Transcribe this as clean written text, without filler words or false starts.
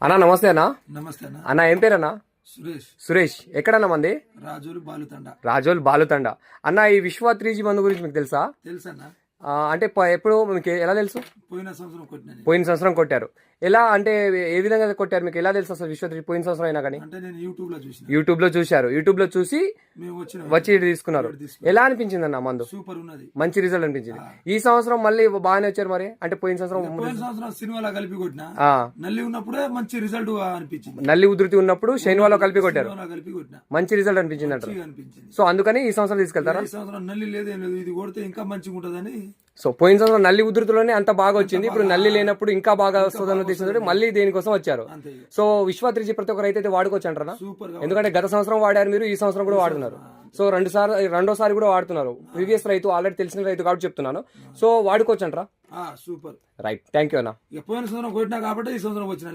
అన్నా నమస్తే అన్నా. నమస్తే అన్న. అన్నా ఏం పేరు అన్నా? సురేష్. సురేష్. ఎక్కడన్నా మంది? రాజోలు బాలుతండ. రాజోల్ బాలుతండ. అన్న ఈ విశ్వ 3G మందు గురించి మీకు తెలుసా? తెలుసన్న. అంటే ఎప్పుడు మీకు ఎలా తెలుసు? పోయిన సంవత్సరం కొట్టిన. పోయిన సంవత్సరం కొట్టారు. ఎలా అంటే ఏ విధంగా కొట్టారు? మీకు ఎలా తెలుసు అసలు విశ్వ 3 పోయిన సంవత్సరం అయినా కానీ? అంటే నేను యూట్యూబ్ లో చూసిన. యూట్యూబ్ లో చూశారు. యూట్యూబ్ లో చూసి మేము వచ్చి తీసుకున్నారు. ఎలా అనిపించింది అన్న మందు? సూపర్ ఉన్నది. మంచి రిజల్ట్ అనిపించింది. ఈ సంవత్సరం మళ్ళీ బాగానే వచ్చారు మరి. అంటే పోయిన సంవత్సరం సినిమాలో కలిపి కొట్టిన. నల్లి ఉన్నప్పుడే మంచి రిజల్ట్ అనిపించింది. నల్లి ఉధృతి ఉన్నప్పుడు శనివాలో కలిపి కొట్టారు. కలిపి కొట్టిన. మంచి రిజల్ట్ అనిపించింది అంటారు. సో అందుకని ఈ సంవత్సరం తీసుకెళ్తారా? ఈ సంవత్సరం నల్లి లేదు ఏం లేదు, ఇది కొడితే ఇంకా మంచిగా ఉంటదని. సో పోయిన సంవత్సరం నల్లి ఉధృతిలోనే అంత బాగా వచ్చింది. ఇప్పుడు నల్లి లేనప్పుడు ఇంకా బాగా వస్తుందని ఉద్దేశంతో మళ్ళీ దేనికోసం వచ్చారు. సో విశ్వ 3G ప్రతి ఒక్క రైతు అయితే వాడుకోవచ్చు అంటారా? ఎందుకంటే గత సంవత్సరం వాడారు మీరు, ఈ సంవత్సరం కూడా వాడుతున్నారు. సో రెండోసారి కూడా వాడుతున్నారు. ప్రీవియస్ రైతు ఆల్రెడీ తెలిసిన రైతు కాబట్టి చెప్తున్నాను. సో వాడుకోవచ్చు అంటారా? సూపర్. రైట్, థ్యాంక్ యూ అన్న. పోయిన సంవత్సరం కొట్టినా కాబట్టి ఈ సంవత్సరం వచ్చిన.